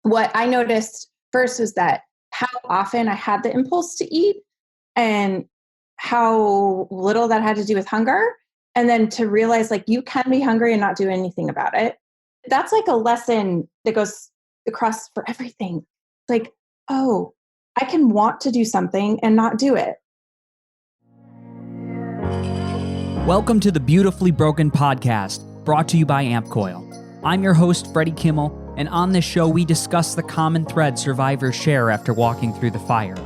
what I noticed first was that how often I had the impulse to eat and how little that had to do with hunger. And then to realize like you can be hungry and not do anything about it. That's like a lesson that goes across for everything. Like, oh, I can want to do something and not do it. Welcome to the Beautifully Broken podcast, brought to you by Ampcoil. I'm your host, Freddie Kimmel, and on this show we discuss the common thread survivors share after walking through the fire,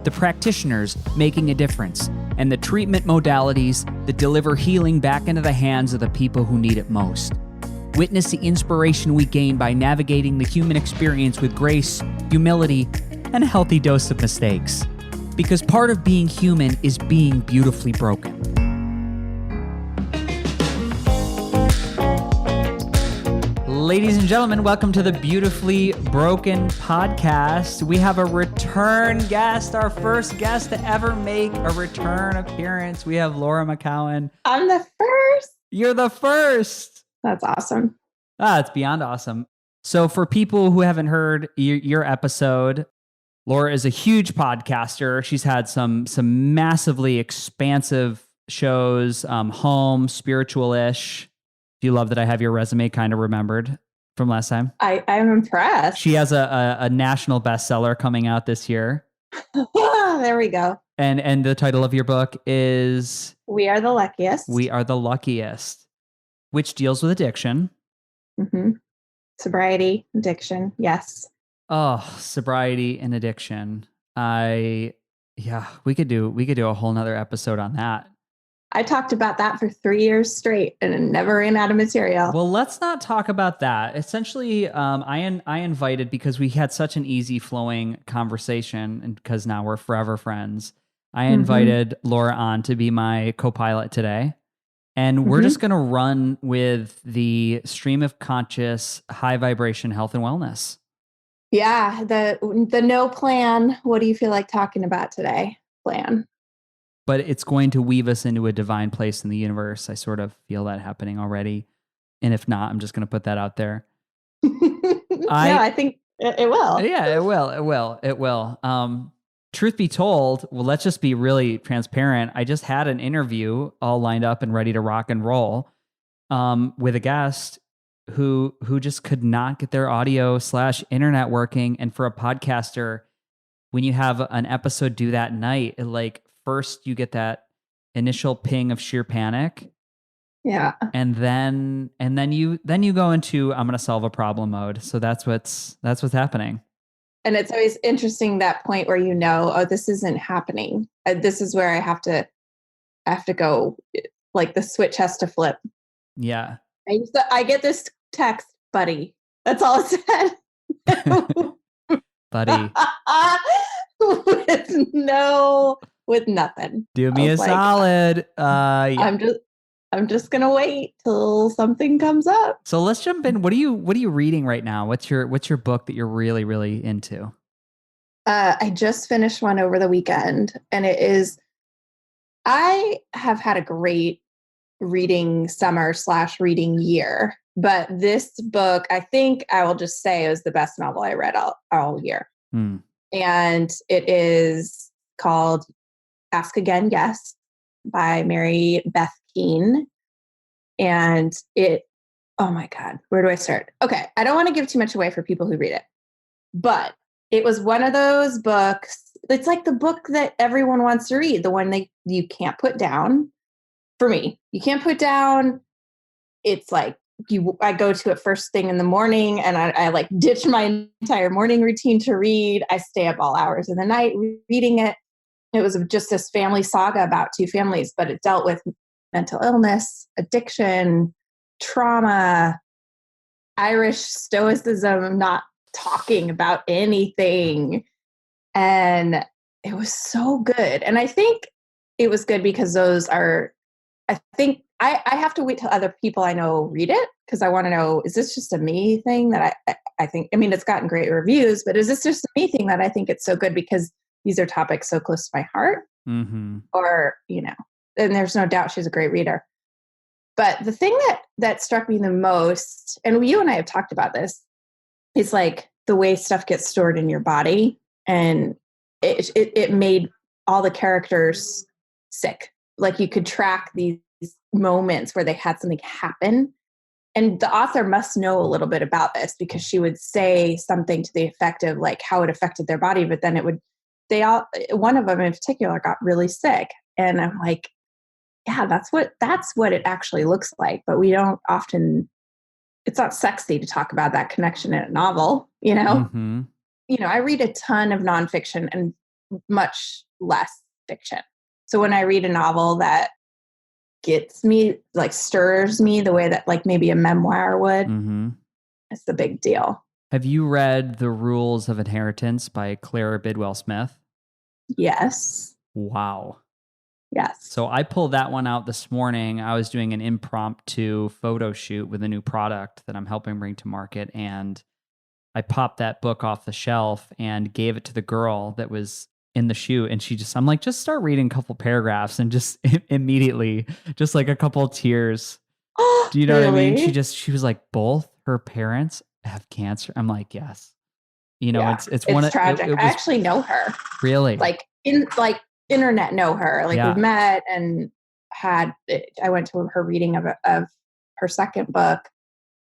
the practitioners making a difference, and the treatment modalities that deliver healing back into the hands of the people who need it most. Witness the inspiration we gain by navigating the human experience with grace, humility, and a healthy dose of mistakes. Because part of being human is being beautifully broken. Ladies and gentlemen, welcome to the Beautifully Broken podcast. We have a return guest, our first guest to ever make a return appearance. We have Laura McKowen. I'm the first. You're the first. That's awesome. It's beyond awesome. So for people who haven't heard your episode, Laura is a huge podcaster. She's had some massively expansive shows, Home, Spiritualish. Do you love that I have your resume kind of remembered from last time? I'm impressed. She has a national bestseller coming out this year. There we go. And the title of your book is? We Are the Luckiest. We Are the Luckiest, which deals with addiction. Mm-hmm. Sobriety, addiction, yes. Oh, sobriety and addiction. We could do a whole nother episode on that. I talked about that for 3 years straight and never ran out of material. Well, let's not talk about that. Essentially, I invited, because we had such an easy flowing conversation and because now we're forever friends, I invited Laura on to be my Copilot today. And we're just going to run with the stream of conscious, high vibration health and wellness. Yeah, the no plan. What do you feel like talking about today? Plan. But it's going to weave us into a divine place in the universe. I sort of feel that happening already. And if not, I'm just going to put that out there. I think it will. Yeah, it will. Truth be told, well, let's just be really transparent. I just had an interview all lined up and ready to rock and roll with a guest who just could not get their audio/internet working. And for a podcaster, when you have an episode due that night, first you get that initial ping of sheer panic. Yeah. And then you go into I'm going to solve a problem mode. So that's what's happening. And it's always interesting, that point where this isn't happening. This is where I have to go, like the switch has to flip. Yeah. I get this text, buddy. That's all it said. Buddy. With nothing. Do me a solid. Yeah. I'm just gonna wait till something comes up. So let's jump in. What are you reading right now? What's your book that you're really, really into? I just finished one over the weekend, and it is. I have had a great reading summer / reading year, but this book, I think I will just say, it was the best novel I read all year. And it is called Ask Again, Yes, by Mary Beth Keane. And oh my God, where do I start? Okay, I don't want to give too much away for people who read it, but it was one of those books. It's like the book that everyone wants to read, the one that you can't put down. For me, you can't put down. It's like I go to it first thing in the morning, and I like ditch my entire morning routine to read. I stay up all hours of the night reading it. It was just this family saga about two families, but it dealt with mental illness, addiction, trauma, Irish stoicism, not talking about anything. And it was so good. And I think it was good because I have to wait till other people I know read it, because I want to know, is this just a me thing that I think, it's gotten great reviews, but is this just a me thing that I think it's so good because these are topics so close to my heart? Or, and there's no doubt she's a great reader. But the thing that struck me the most, and you and I have talked about this, is like the way stuff gets stored in your body. And it made all the characters sick. Like you could track these moments where they had something happen. And the author must know a little bit about this because she would say something to the effect of like how it affected their body, but then one of them in particular got really sick. And I'm like, yeah, that's what it actually looks like. But we don't often, it's not sexy to talk about that connection in a novel, you know? Mm-hmm. You know, I read a ton of nonfiction and much less fiction. So when I read a novel that gets me, like stirs me the way that like maybe a memoir would, it's a big deal. Have you read The Rules of Inheritance by Clara Bidwell Smith? Yes. Wow. Yes. So I pulled that one out this morning. I was doing an impromptu photo shoot with a new product that I'm helping bring to market. And I popped that book off the shelf and gave it to the girl that was in the shoot. And I'm like, just start reading a couple paragraphs, and just immediately, just like a couple of tears. Do you know what I mean? She was like, both her parents have cancer. I'm like, yes. You know, it's one of tragic. It was, I actually know her. Really? Like internet know her. Like we've met and I went to her reading of her second book.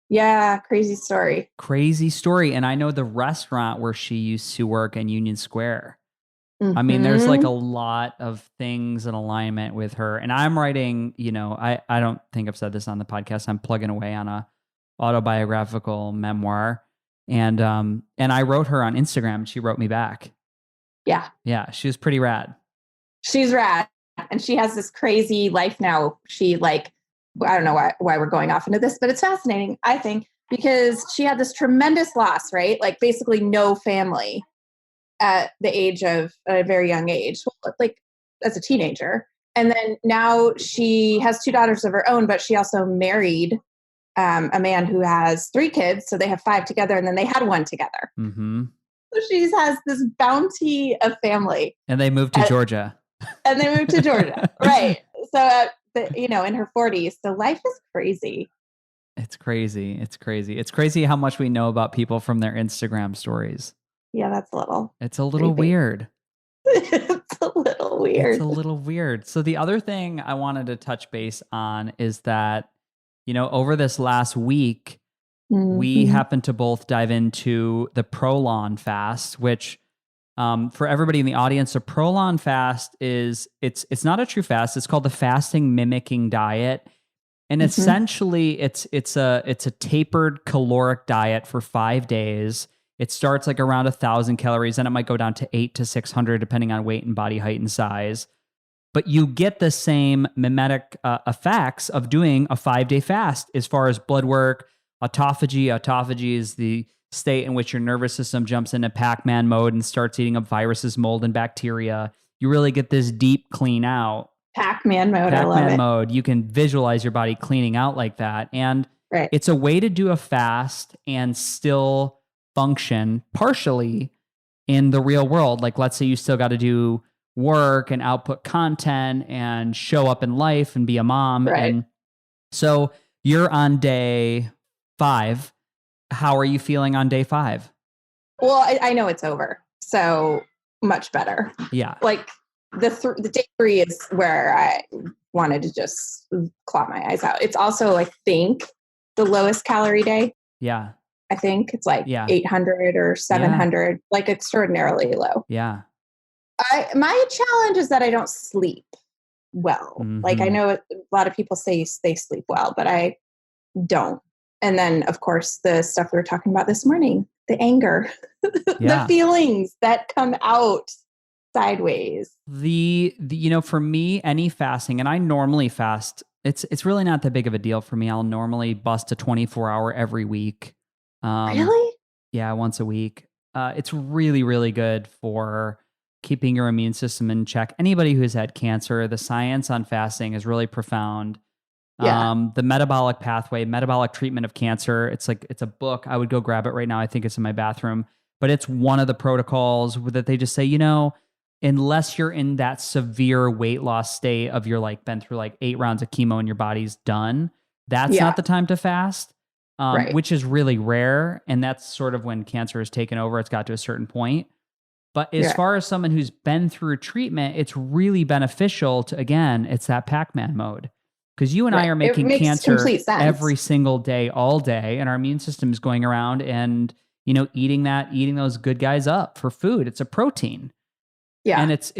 Yeah, crazy story. Crazy story. And I know the restaurant where she used to work in Union Square. Mm-hmm. I mean, there's like a lot of things in alignment with her. And I'm writing, you know, I don't think I've said this on the podcast. I'm plugging away on a autobiographical memoir. And I wrote her on Instagram and she wrote me back. Yeah. Yeah. She was pretty rad. She's rad. And she has this crazy life now. She like, I don't know why we're going off into this, but it's fascinating, I think, because she had this tremendous loss, right? Like basically no family at the age of a very young age, like as a teenager. And then now she has 2 daughters of her own, but she also married a man who has 3 kids. So they have 5 together, and then they had 1 together. Mm-hmm. So she has this bounty of family. And they moved to Georgia. And they moved to Georgia. Right. So, in her 40s. So life is crazy. It's crazy. It's crazy. It's crazy how much we know about people from their Instagram stories. Yeah, that's a little. It's a little weird. It's a little weird. It's a little weird. So the other thing I wanted to touch base on is that, you know, over this last week, we happened to both dive into the Prolon fast, which for everybody in the audience, a Prolon fast is it's not a true fast. It's called the fasting mimicking diet. And essentially it's a tapered caloric diet for 5 days. It starts like around 1,000 calories, and it might go down to 800 to 600 depending on weight and body height and size. But you get the same mimetic effects of doing a 5-day fast as far as blood work, autophagy. Autophagy is the state in which your nervous system jumps into Pac-Man mode and starts eating up viruses, mold, and bacteria. You really get this deep clean out. Pac-Man mode. I love it. Pac-Man mode. You can visualize your body cleaning out like that. And it's a way to do a fast and still function partially in the real world. Like, let's say you still got to do work and output content and show up in life and be a mom. Right. And so you're on day 5. How are you feeling on day 5? Well, I know it's over. So much better. Yeah. Like the day 3 is where I wanted to just claw my eyes out. It's also, I think, the lowest calorie day. Yeah. I think it's like 800 or 700, like extraordinarily low. Yeah. My challenge is that I don't sleep well. Like I know a lot of people say they sleep well, but I don't. And then of course the stuff we were talking about this morning, the anger, the feelings that come out sideways. The you know, for me, any fasting, and I normally fast, it's really not that big of a deal for me. I'll normally bust a 24-hour every week. Really? Yeah, once a week. It's really, really good for keeping your immune system in check. Anybody who's had cancer, the science on fasting is really profound. Yeah. The metabolic pathway, metabolic treatment of cancer. It's a book. I would go grab it right now. I think it's in my bathroom. But it's one of the protocols that they just say, you know, unless you're in that severe weight loss state of you're like been through like 8 rounds of chemo and your body's done, that's not the time to fast. Right. which is really rare. And that's sort of when cancer has taken over. It's got to a certain point. But as far as someone who's been through treatment, it's really beneficial to, again, it's that Pac-Man mode. Because you and I are making cancer every single day, all day, and our immune system is going around and, eating those good guys up for food. It's a protein. Yeah. And it's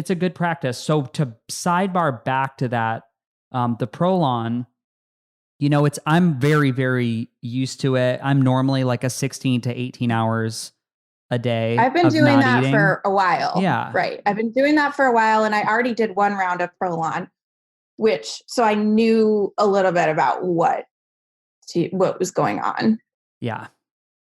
a good practice. So to sidebar back to that, the Prolon, I'm very, very used to it. I'm normally like a 16 to 18 hours a day. I've been doing that for a while. Yeah. Right. I've been doing that for a while, and I already did one round of Prolon, so I knew a little bit about what was going on. Yeah.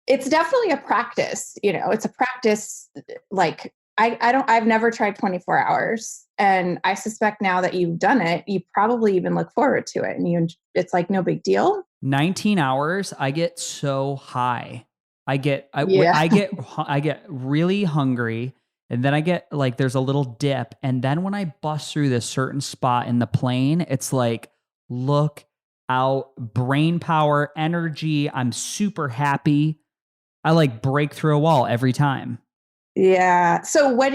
It's definitely a practice, it's a practice. Like I've never tried 24 hours, and I suspect now that you've done it, you probably even look forward to it, and it's like no big deal. 19 hours. I get so high. I get really hungry, and then I get like, there's a little dip. And then when I bust through this certain spot in the plane, it's like, look out, brain power, energy. I'm super happy. I like break through a wall every time. Yeah. So when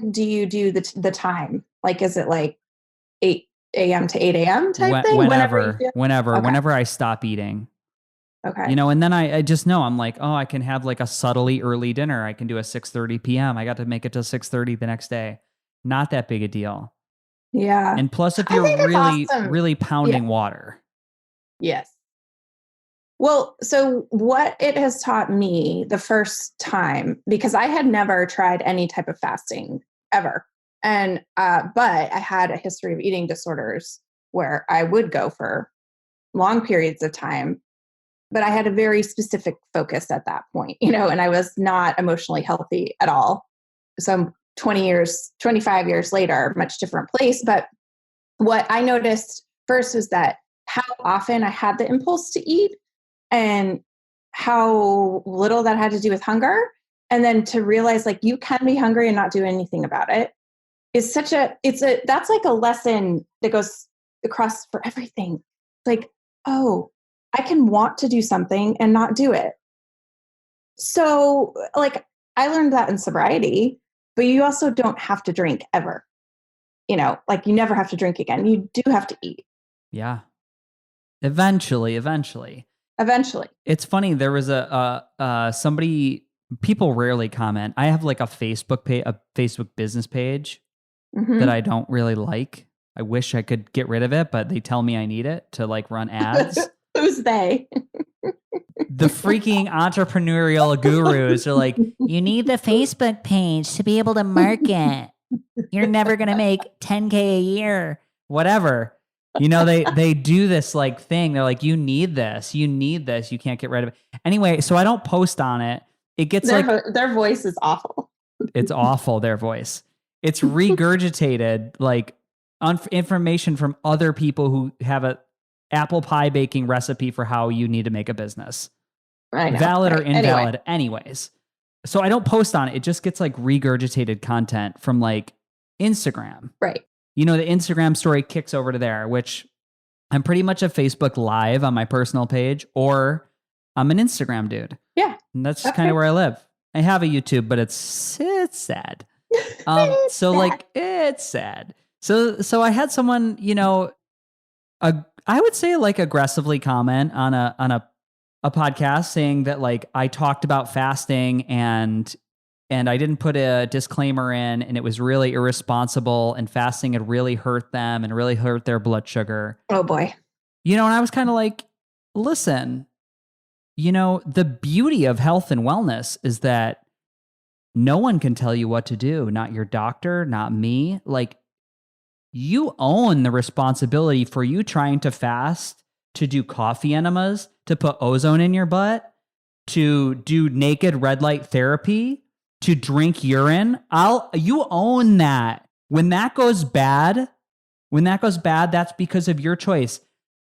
do you do the time? Like, is it like 8 a.m. to 8 a.m. type thing? Whenever I stop eating. Okay. And then I just know, I'm like, oh, I can have like a subtly early dinner. I can do a 6:30 p.m. I got to make it to 6:30 the next day. Not that big a deal. Yeah. And plus, if you're really pounding water. Yes. Well, so what it has taught me the first time, because I had never tried any type of fasting ever. And, but I had a history of eating disorders where I would go for long periods of time, but I had a very specific focus at that point, and I was not emotionally healthy at all. So I'm 25 years later, much different place. But what I noticed first was that how often I had the impulse to eat and how little that had to do with hunger. And then to realize like you can be hungry and not do anything about it is that's like a lesson that goes across for everything. It's like, oh, I can want to do something and not do it. So like I learned that in sobriety, but you also don't have to drink ever. Like you never have to drink again. You do have to eat. Yeah. Eventually. It's funny. There was somebody, people rarely comment. I have like a Facebook business page that I don't really like. I wish I could get rid of it, but they tell me I need it to like run ads. Who's they? The freaking entrepreneurial gurus are like, you need the Facebook page to be able to market. You're never going to make 10K a year, whatever. They do this like thing. They're like, you need this, you can't get rid of it. Anyway, so I don't post on it. It gets their voice is awful. It's awful, their voice. It's regurgitated like information from other people who have a apple pie baking recipe for how you need to make a business. I know, valid or invalid. Anyways. So I don't post on it. It just gets like regurgitated content from like Instagram. Right. The Instagram story kicks over to there, which I'm pretty much a Facebook Live on my personal page, or I'm an Instagram dude. Yeah. And that's just kind of where I live. I have a YouTube, but it's sad. It's sad. So I had someone, I would say like aggressively comment on a podcast saying that like I talked about fasting and I didn't put a disclaimer in, and it was really irresponsible, and fasting had really hurt them and really hurt their blood sugar. Oh boy. And I was kind of like, listen, the beauty of health and wellness is that no one can tell you what to do, not your doctor, not me. Like, you own the responsibility for you trying to fast, to do coffee enemas, to put ozone in your butt, to do naked red light therapy, to drink urine. You own that. When that goes bad, that's because of your choice.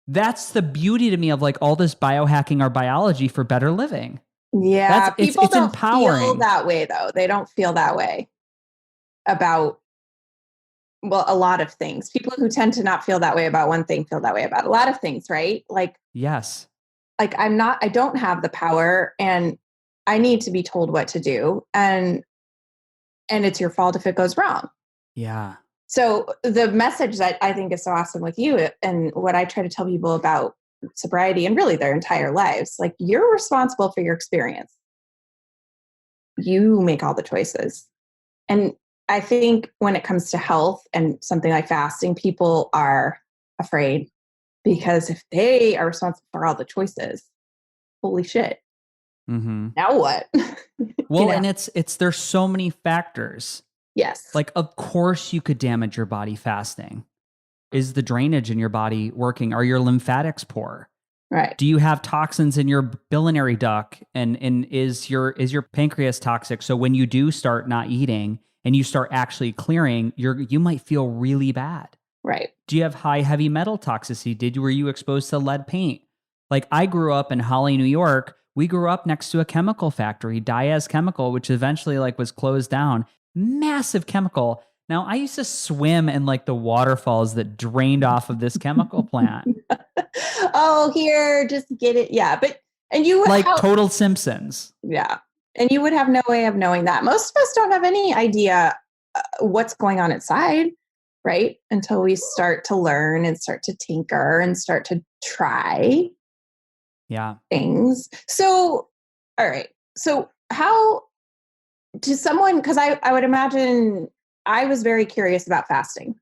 That's the beauty to me of like all this biohacking our biology for better living. Yeah. People don't empowering. Feel that way though. They don't feel that way about, well, a lot of things. People who tend to not feel that way about one thing feel that way about a lot of things, right? Like, yes. like, I don't have the power, and I need to be told what to do. And it's your fault if it goes wrong. Yeah. So the message that I think is so awesome with you, and what I try to tell people about sobriety and really their entire lives, like, you're responsible for your experience. You make all the choices. And I think when it comes to health and something like fasting, people are afraid, because if they are responsible for all the choices, holy shit, now what? Well, and there's so many factors. Yes. Like, of course you could damage your body fasting. Is the drainage in your body working? Are your lymphatics poor? Right. Do you have toxins in your biliary duct? And is your pancreas toxic? So when you do start not eating and you start actually clearing, you might feel really bad. Right. Do you have high heavy metal toxicity? Were you exposed to lead paint? Like, I grew up in Holly, New York. We grew up next to a chemical factory, Diaz Chemical, which eventually was closed down. Massive chemical. Now, I used to swim in the waterfalls that drained off of this chemical plant. Oh, here, just get it. Yeah. And you total Simpsons. Yeah. And you would have no way of knowing that. Most of us don't have any idea what's going on inside, right? Until we start to learn and start to tinker and start to try things. So, all right. So how to someone, because I would imagine, I was very curious about fasting,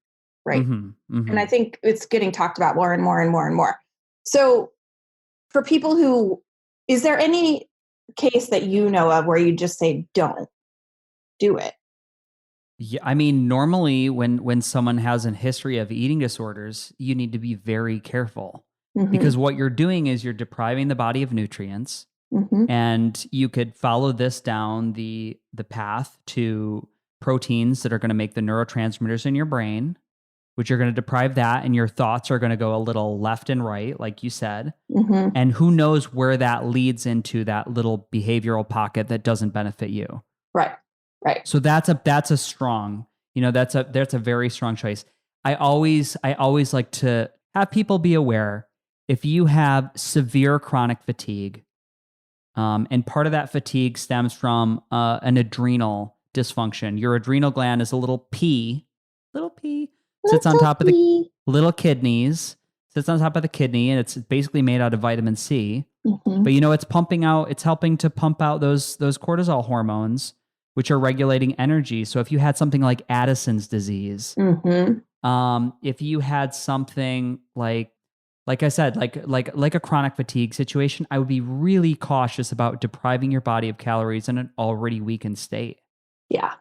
right? And I think it's getting talked about more and more and more and more. So for people who, is there any case that you know of where you just say, don't do it? Yeah, I mean, normally when someone has a history of eating disorders, you need to be very careful, because what you're doing is you're depriving the body of nutrients, and you could follow this down the path to proteins that are going to make the neurotransmitters in your brain, which are going to deprive that, and your thoughts are going to go a little left and right, like you said. And who knows where that leads into that little behavioral pocket that doesn't benefit you. Right. So that's a strong, that's a very strong choice. I always like to have people be aware, if you have severe chronic fatigue, and part of that fatigue stems from an adrenal dysfunction. Your adrenal gland is a little pea, sits on top of the little kidneys, sits on top of the kidney, and it's basically made out of vitamin C. But it's helping to pump out those cortisol hormones, which are regulating energy. So if you had something like Addison's disease, if you had something like I said, like a chronic fatigue situation, I would be really cautious about depriving your body of calories in an already weakened state. Yeah.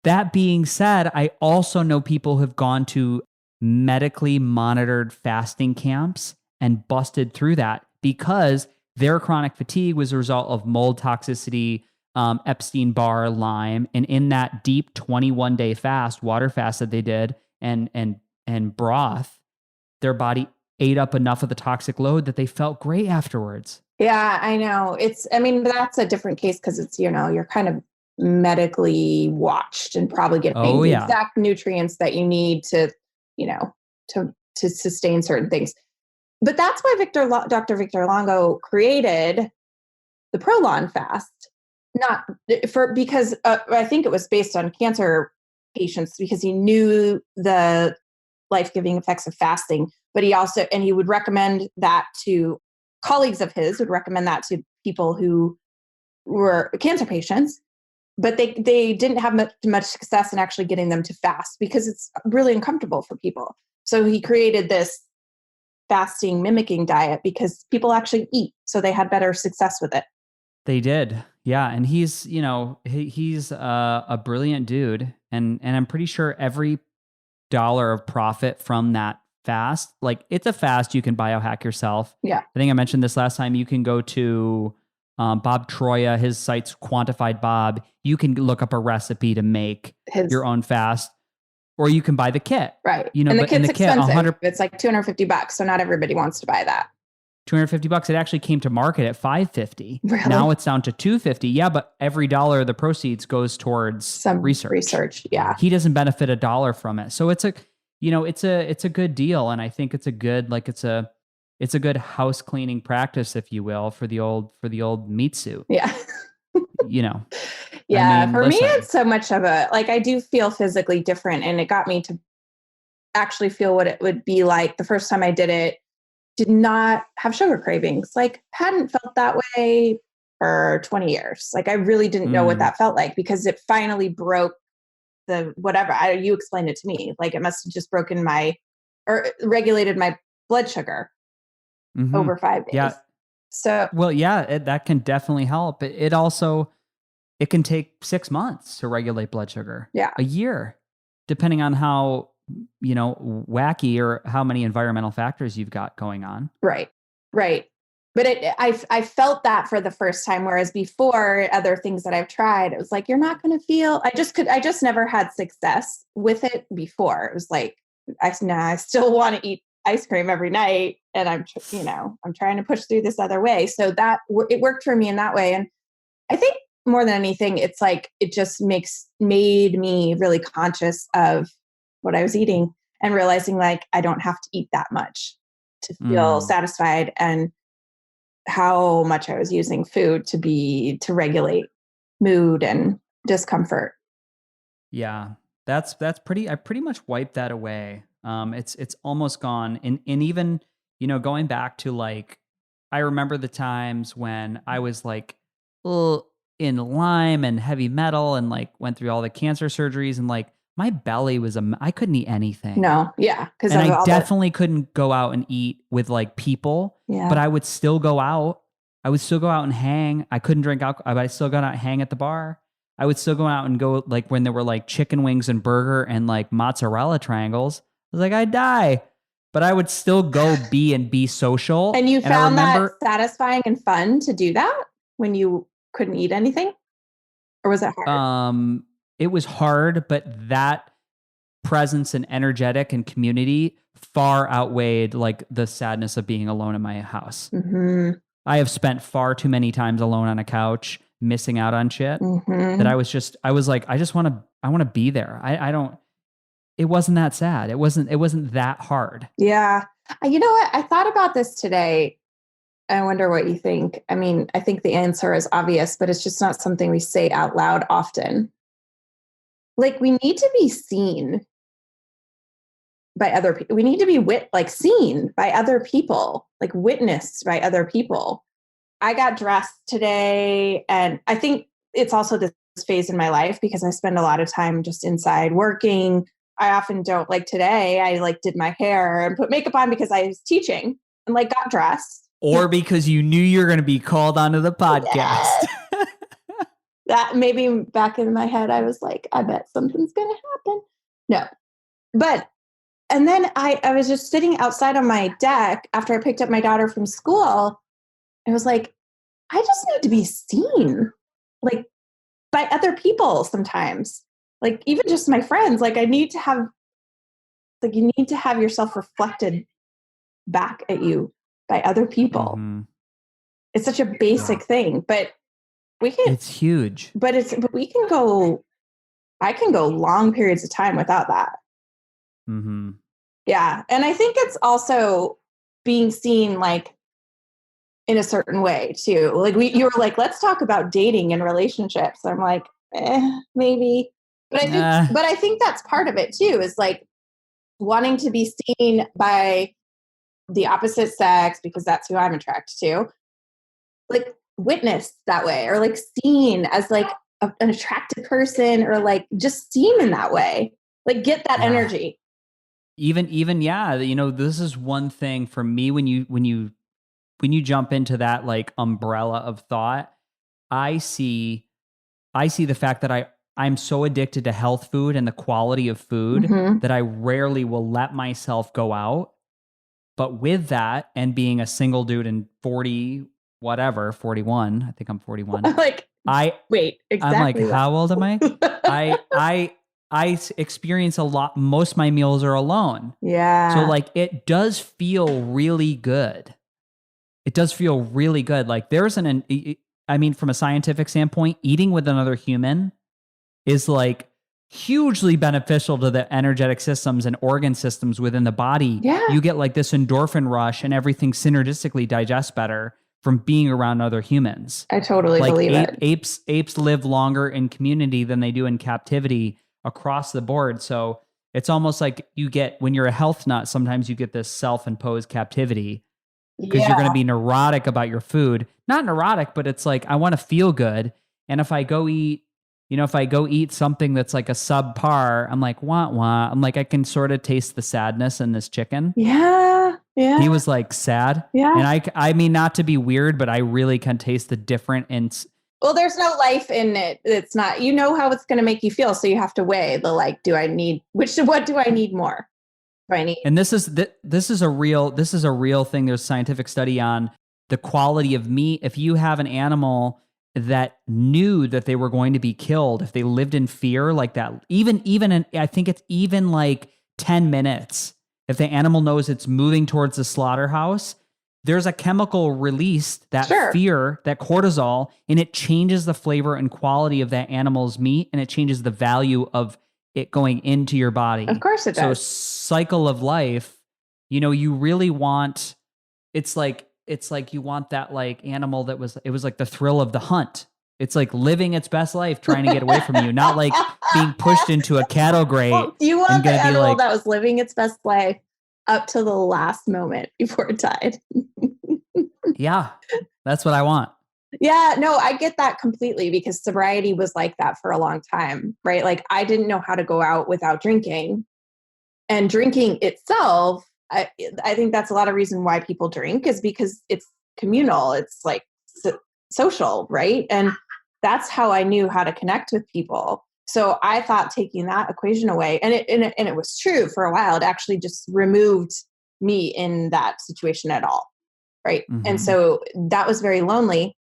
That being said, I also know people who have gone to medically monitored fasting camps and busted through that, because their chronic fatigue was a result of mold toxicity, Epstein-Barr, Lyme, and in that deep 21-day fast, water fast that they did, and broth, their body ate up enough of the toxic load that they felt great afterwards. Yeah, I know. That's a different case, because it's, you're kind of medically watched and probably getting the exact nutrients that you need to, to sustain certain things. But that's why Dr. Victor Longo created the Prolon fast, because I think it was based on cancer patients, because he knew the life-giving effects of fasting. But he would recommend that to colleagues of his, would recommend that to people who were cancer patients, but they didn't have much success in actually getting them to fast, because it's really uncomfortable for people. So he created this fasting mimicking diet, because people actually eat, so they had better success with it. They did. Yeah. And he's a brilliant dude. And I'm pretty sure every dollar of profit from that fast, it's a fast you can biohack yourself. Yeah. I think I mentioned this last time. You can go to Bob Troya, his site's Quantified Bob. You can look up a recipe to make your own fast, or you can buy the kit. Right. And the kit's expensive. It's like $250. So not everybody wants to buy that. $250. It actually came to market at $550. Really? Now it's down to $250. Yeah, but every dollar of the proceeds goes towards some research. Yeah. He doesn't benefit a dollar from it. So it's a good deal. And I think it's a good, it's a good house cleaning practice, if you will, for the old meat suit. Yeah. You know, Yeah. I mean, For me, listen. it's so much of like, I do feel physically different, and it got me to actually feel what it would be like the first time I did it. Did not have sugar cravings. Like, hadn't felt that way for 20 years. Like, I really didn't know what that felt like, because it finally broke the whatever. You explained it to me. Like, it must have just broken or regulated my blood sugar over 5 days. Yeah. So, well, yeah, that can definitely help. It also, it can take 6 months to regulate blood sugar. Yeah. A year, depending on how, wacky or how many environmental factors you've got going on. Right. But I felt that for the first time, whereas before, other things that I've tried, it was like, you're not going to feel. I just never had success with it before. It was like, I still want to eat ice cream every night, and I'm trying to push through this other way. So that it worked for me in that way, and I think more than anything, it's like it just made me really conscious of what I was eating, and realizing like I don't have to eat that much to feel satisfied, and how much I was using food to regulate mood and discomfort. Yeah, that's pretty. I pretty much wiped that away. It's almost gone. And even, going back to like, I remember the times when I was like, in Lyme and heavy metal, and like went through all the cancer surgeries, and like my belly was I couldn't eat anything. No, yeah, because and I definitely couldn't go out and eat with like people. Yeah. But I would still go out. I would still go out and hang. I couldn't drink alcohol, but I still got out and hang at the bar. I would still go out and go like when there were like chicken wings and burger and like mozzarella triangles. I was like, I'd die. But I would still go be social. And you found that satisfying and fun to do that when you couldn't eat anything? Or was it hard? It was hard, but that presence and energetic and community far outweighed like the sadness of being alone in my house. Mm-hmm. I have spent far too many times alone on a couch, missing out on shit that I was like, I want to be there. It wasn't that sad. It wasn't that hard. Yeah. You know what? I thought about this today. I wonder what you think. I mean, I think the answer is obvious, but it's just not something we say out loud often. Like, we need to be seen by other people. We need to be seen by other people, like witnessed by other people. I got dressed today, and I think it's also this phase in my life because I spend a lot of time just inside working. I often don't, like today, I like did my hair and put makeup on because I was teaching and like got dressed. Or because you knew you were going to be called onto the podcast. Yes. That maybe back in my head, I was like, I bet something's going to happen. No. And then I was just sitting outside on my deck after I picked up my daughter from school. I was like, I just need to be seen, like, by other people sometimes. Like, even just my friends. Like, you need to have yourself reflected back at you by other people. Mm-hmm. It's such a basic thing, but it's huge. But we can go, I can go long periods of time without that. Mm-hmm. Yeah. And I think it's also being seen like in a certain way too. Like you were like, let's talk about dating and relationships. I'm like, maybe. But I think that's part of it too, is like wanting to be seen by the opposite sex, because that's who I'm attracted to. Like, witnessed that way, or like seen as like an attractive person, or like just seen in that way. Like, get that energy. Even yeah, this is one thing for me when you jump into that like umbrella of thought. I see the fact that I'm so addicted to health food and the quality of food that I rarely will let myself go out. But with that, and being a single dude in 41, I think I'm 41. Wait, exactly. I'm like, how old am I? I experience most of my meals are alone. Yeah. So like, it does feel really good. It does feel really good. Like, from a scientific standpoint, eating with another human is like hugely beneficial to the energetic systems and organ systems within the body. Yeah. You get like this endorphin rush and everything synergistically digests better from being around other humans. I totally believe it. Apes live longer in community than they do in captivity across the board. So it's almost like you get, when you're a health nut, sometimes you get this self-imposed captivity because you're going to be neurotic about your food. Not neurotic, but it's like, I want to feel good. And if I go eat, if I go eat something that's like a subpar, I'm like, wah. I'm like, I can sort of taste the sadness in this chicken. Yeah. Yeah. He was like sad. Yeah. And I mean, not to be weird, but I really can taste the different. Well, there's no life in it. It's not, how it's going to make you feel. So you have to weigh the, like, what do I need more? Do I need? And this is a real thing. There's a scientific study on the quality of meat. If you have an animal that knew that they were going to be killed, if they lived in fear like that, I think it's even like 10 minutes. If the animal knows it's moving towards the slaughterhouse, there's a chemical released, that fear, that cortisol, and it changes the flavor and quality of that animal's meat, and it changes the value of it going into your body. Of course it does. So cycle of life, you really want, it's like you want that like animal it was like the thrill of the hunt. It's like living its best life, trying to get away from you, not like being pushed into a cattle grate. Well, do you want the animal that was living its best life up to the last moment before it died? Yeah, that's what I want. Yeah, no, I get that completely, because sobriety was like that for a long time, right? Like, I didn't know how to go out without drinking, and drinking itself, I think that's a lot of reason why people drink, is because it's communal. It's like social, right? And that's how I knew how to connect with people. So I thought taking that equation away, and it was true for a while, it actually just removed me in that situation at all, right? Mm-hmm. And so that was very lonely.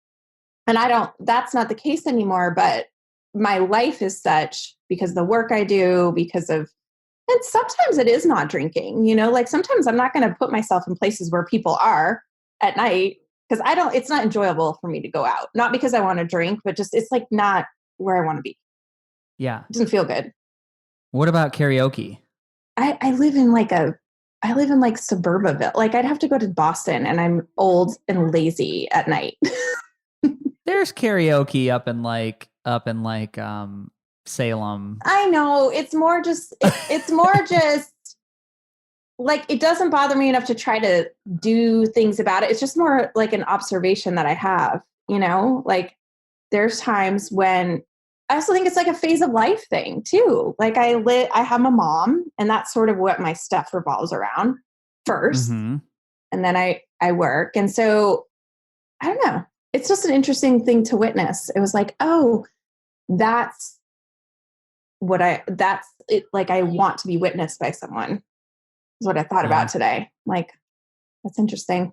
And that's not the case anymore, but my life is such, because the work I do, and sometimes it is not drinking, like sometimes I'm not going to put myself in places where people are at night, because it's not enjoyable for me to go out. Not because I want to drink, but just, it's like not where I want to be. Yeah. It doesn't feel good. What about karaoke? I live in like suburbaville. Like, I'd have to go to Boston, and I'm old and lazy at night. There's karaoke up in Salem. I know. It's more just like, it doesn't bother me enough to try to do things about it. It's just more like an observation that I have, like, there's times when I also think it's like a phase of life thing too. Like, I have a mom, and that's sort of what my stuff revolves around first. Mm-hmm. And then I work. And so I don't know. It's just an interesting thing to witness. It was like, oh, that's it. Like, I want to be witnessed by someone, is what I thought about today. Like, that's interesting.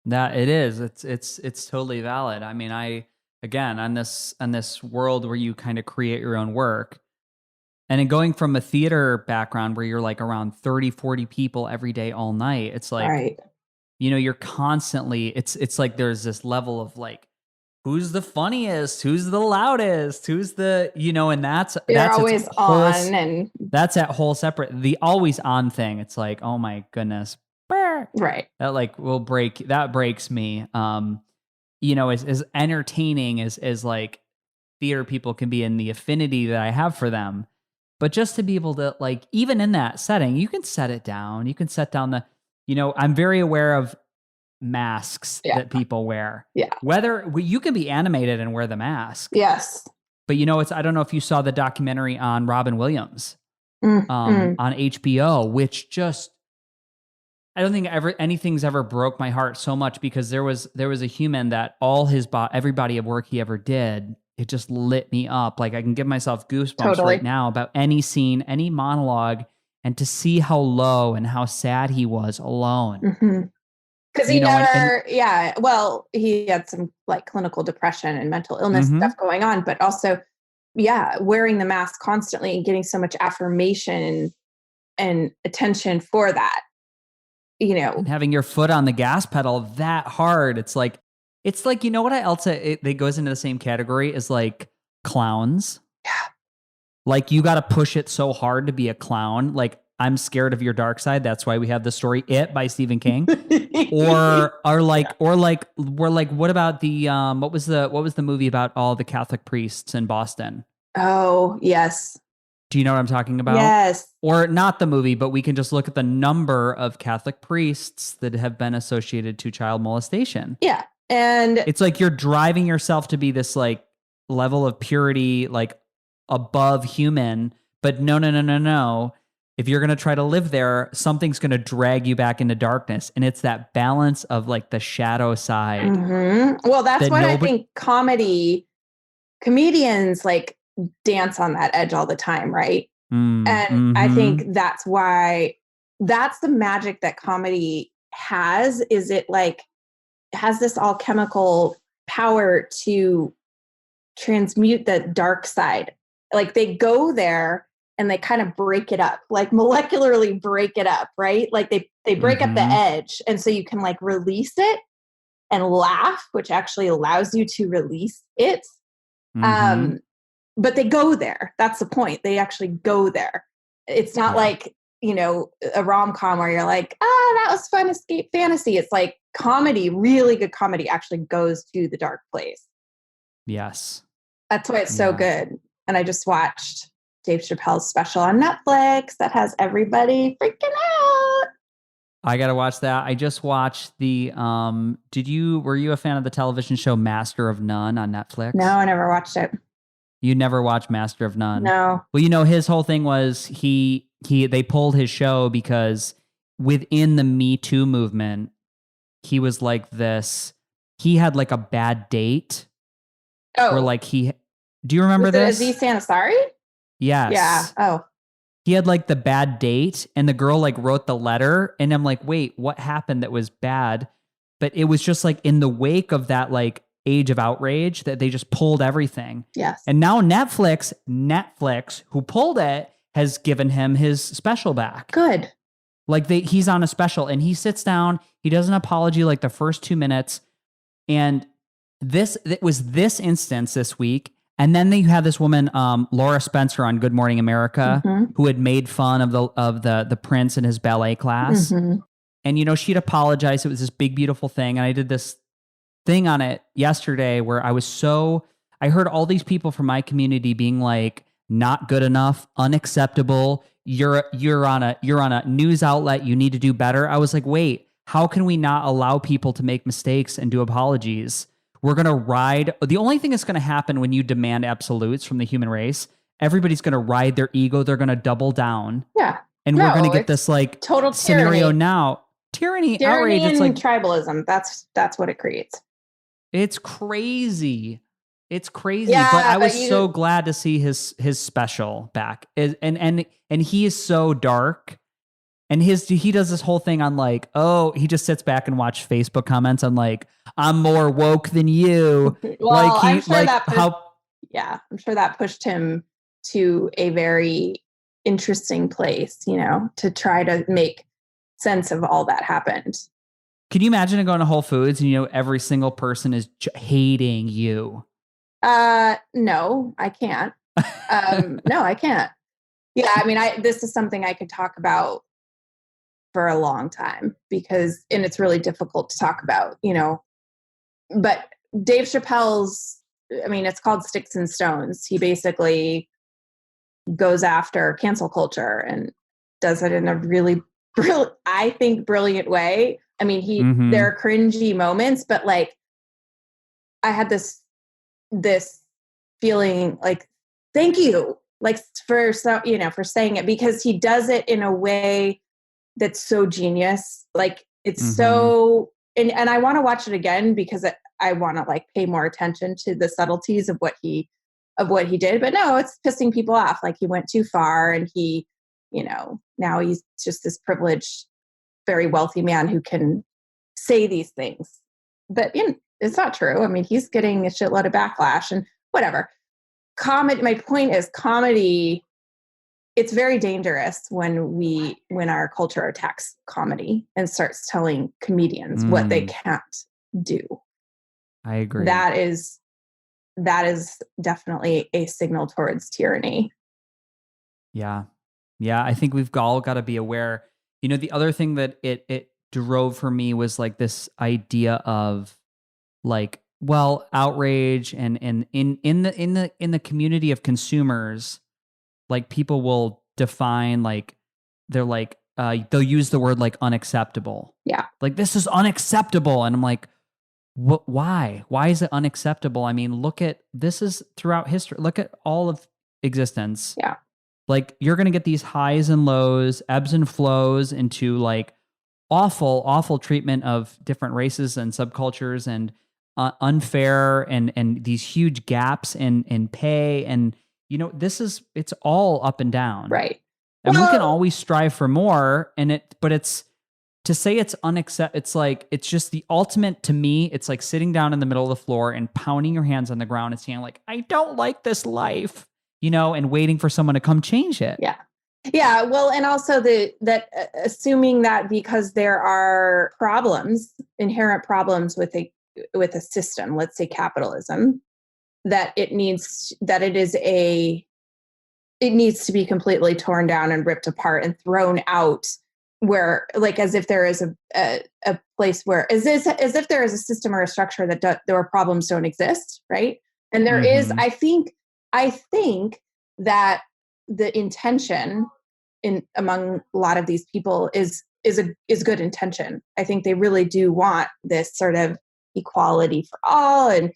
That it is. It's totally valid. I mean, again, on this world where you kind of create your own work, and in going from a theater background where you're like around 30, 40 people every day, all night, it's like, right. You're constantly, it's like there's this level of like, who's the funniest, who's the loudest, who's the, and that's always on, and that's that whole separate, the always on thing. It's like, oh my goodness. Right. That like breaks me. As entertaining as like theater people can be, in the affinity that I have for them, but just to be able to, like, even in that setting, you can set it down. You can set down the, I'm very aware of masks that people wear. Yeah. Whether you can be animated and wear the mask. Yes. But I don't know if you saw the documentary on Robin Williams on HBO, which just, I don't think anything's ever broke my heart so much, because there was a human that every body of work he ever did, it just lit me up. Like, I can give myself goosebumps right now about any scene, any monologue, and to see how low and how sad he was alone. Mm-hmm. Because he never, he had some like clinical depression and mental illness stuff going on, but also, wearing the mask constantly and getting so much affirmation and attention for that, And having your foot on the gas pedal that hard. It's like, what else it goes into the same category as like clowns. Yeah. Like you got to push it so hard to be a clown. Like I'm scared of your dark side. That's why we have the story It by Stephen King. What about the what was the movie about all the Catholic priests in Boston? Oh, yes. Do you know what I'm talking about? Yes. Or not the movie, but we can just look at the number of Catholic priests that have been associated to child molestation. Yeah. And it's like you're driving yourself to be this like level of purity, like above human, but no. If you're going to try to live there, something's going to drag you back into darkness. And it's that balance of like the shadow side. Mm-hmm. Well, that's what I think comedians like dance on that edge all the time, right? And I think that's why that's the magic that comedy has, is it like has this alchemical power to transmute the dark side. Like they go there and they kind of break it up, like molecularly break it up, right? Like they break up the edge. And so you can like release it and laugh, which actually allows you to release it. But they go there. That's the point. They actually go there. It's not like, you know, a rom-com where you're like, that was fun, escape fantasy. It's like comedy, really good comedy actually goes to the dark place. Yes. That's why it's so good. And I just watched Dave Chappelle's special on Netflix that has everybody freaking out. I got to watch that. I just watched the, were you a fan of the television show Master of None on Netflix? No, I never watched it. You never watched Master of None? No. Well, you know, his whole thing was they pulled his show because within the Me Too movement, he was like this, he had like a bad date. Oh. Where like do you remember this? Aziz Ansari? Yes. Yeah. Oh. He had like the bad date and the girl like wrote the letter and I'm like, wait, what happened that was bad? But it was just like in the wake of that like age of outrage that they just pulled everything. Yes. And now Netflix, who pulled it, has given him his special back. Good. Like he's on a special and he sits down, he does an apology like the first 2 minutes. And it was this instance this week. And then they had this woman, Laura Spencer on Good Morning America, who had made fun of the prince in his ballet class. And, you know, she'd apologized. It was this big, beautiful thing. And I did this thing on it yesterday where I heard all these people from my community being like, not good enough, unacceptable. You're on a news outlet. You need to do better. I was like, wait, how can we not allow people to make mistakes and do apologies? We're going to ride. The only thing that's going to happen when you demand absolutes from the human race, everybody's going to ride their ego. They're going to double down. Yeah. And we're going to get this like total scenario now. Tyranny, outrage. And it's like tribalism. That's what it creates. It's crazy. It's crazy. Yeah, but I was so glad to see his special back. And he is so dark. And he does this whole thing on like, he just sits back and watch Facebook comments on like, I'm more woke than you. Well, I'm sure I'm sure that pushed him to a very interesting place, you know, to try to make sense of all that happened. Can you imagine going to Whole Foods and, you know, every single person is hating you? No, I can't. No, I can't. Yeah. I mean, this is something I could talk about for a long time and it's really difficult to talk about, you know, but Dave Chappelle's, I mean, it's called Sticks and Stones. He basically goes after cancel culture and does it in a really, I think, brilliant way. I mean, there are cringy moments, but like I had this feeling like, thank you, like for saying it, because he does it in a way that's so genius. Like it's so, and I want to watch it again because I want to like pay more attention to the subtleties of what he did. But no, it's pissing people off. Like he went too far and he, you know, now he's just this privileged, very wealthy man who can say these things. But it's not true. I mean, he's getting a shitload of backlash and whatever. My point is comedy, it's very dangerous when our culture attacks comedy and starts telling comedians what they can't do. I agree. That is definitely a signal towards tyranny. Yeah. Yeah. I think we've all got to be aware. The other thing that it drove for me was like this idea of like, well, outrage and in the community of consumers, like people will define like they're like they'll use the word like unacceptable. Yeah. Like this is unacceptable. And I'm like, what, why? Why is it unacceptable? I mean, look at this is throughout history. Look at all of existence. Yeah. Like you're going to get these highs and lows, ebbs and flows into like awful treatment of different races and subcultures and unfair and these huge gaps in pay. And, it's all up and down. Right. And we can always strive for more. But it's to say it's unacceptable. It's like, it's just the ultimate to me. It's like sitting down in the middle of the floor and pounding your hands on the ground and saying like, I don't like this life, and waiting for someone to come change it. Yeah. Yeah. Well, and also assuming that because there are inherent problems with a system, let's say capitalism, that it needs to be completely torn down and ripped apart and thrown out, where like as if there is a place where as if there is a system or a structure that there are problems don't exist, right? And there is, I think that the intention among a lot of these people is good intention. I think they really do want this sort of equality for all and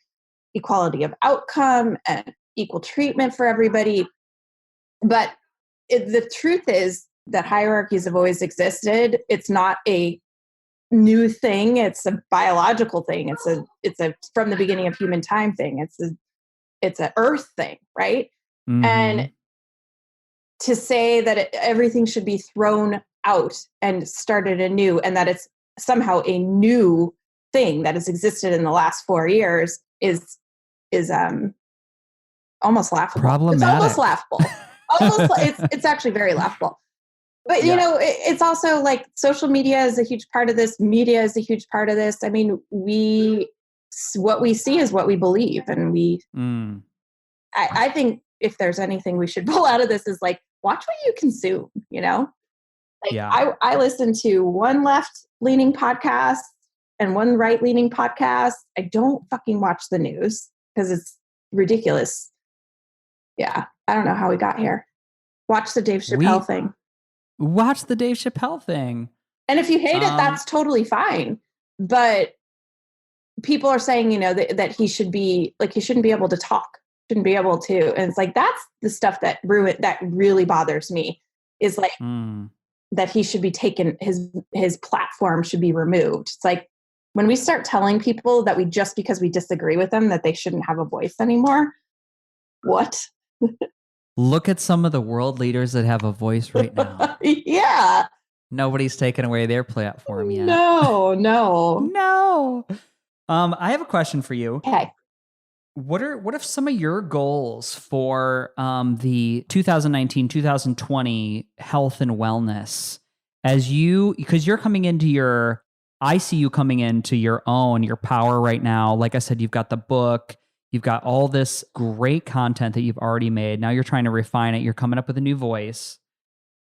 equality of outcome and equal treatment for everybody. But the truth is that hierarchies have always existed. It's not a new thing. It's a biological thing. It's a from the beginning of human time thing. It's a earth thing, right? Mm-hmm. And to say that everything should be thrown out and started anew, and that it's somehow a new thing that has existed in the last 4 years is almost laughable. Problematic. It's almost laughable. It's actually very laughable. But it's also like social media is a huge part of this. Media is a huge part of this. I mean, what we see is what we believe, and I think if there's anything we should pull out of this is like, watch what you consume, Like I listen to one left-leaning podcast and one right-leaning podcast. I don't fucking watch the news because it's ridiculous. Yeah. I don't know how we got here. Watch the Dave Chappelle thing. Watch the Dave Chappelle thing. And if you hate it, that's totally fine. But people are saying, that he shouldn't be able to talk. Shouldn't be able to. And it's like, that's the stuff that really bothers me is like that he should be taken, his platform should be removed. It's like when we start telling people that just because we disagree with them, that they shouldn't have a voice anymore. What? Look at some of the world leaders that have a voice right now. Yeah. Nobody's taken away their platform yet. No. I have a question for you. Okay. What are some of your goals for the 2019-2020 health and wellness because you're coming into I see you coming into your power right now. Like I said, you've got the book, you've got all this great content that you've already made. Now you're trying to refine it. You're coming up with a new voice.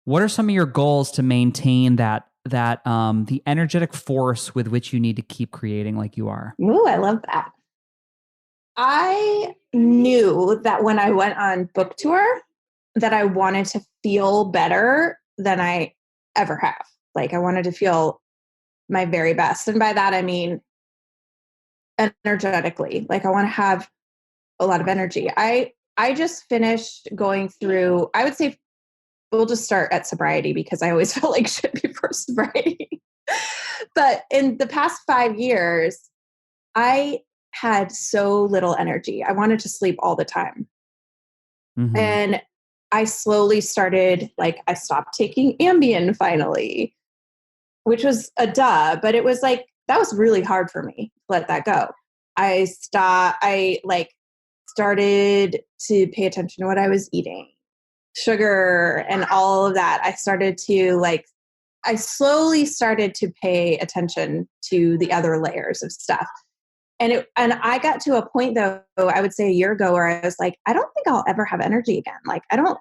What are some of your goals to maintain that the energetic force with which you need to keep creating like you are? Ooh, I love that. I knew that when I went on book tour that I wanted to feel better than I ever have. Like I wanted to feel my very best. And by that, I mean energetically. Like I want to have a lot of energy. I just finished going through, I would say we'll just start at sobriety because I always felt like shit before sobriety. But in the past 5 years, I had so little energy. I wanted to sleep all the time. Mm-hmm. And I slowly started, I stopped taking Ambien finally, which was a duh, but it was like, that was really hard for me to let that go. I started to pay attention to what I was eating, sugar and all of that. I slowly started to pay attention to the other layers of stuff. And I got to a point though, I would say a year ago where I was like, I don't think I'll ever have energy again. Like, I don't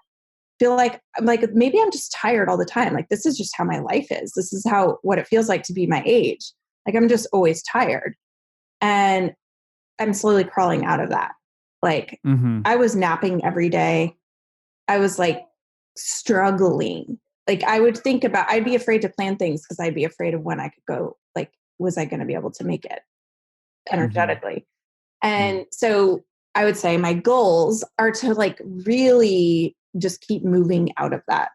feel like I'm like, maybe I'm just tired all the time. Like, this is just how my life is. This is what it feels like to be my age. Like, I'm just always tired. And I'm slowly crawling out of that. Like, I was napping every day. I was like struggling. Like, I'd be afraid to plan things because I'd be afraid of when I could go, like, was I going to be able to make it energetically? And so I would say my goals are to like really just keep moving out of that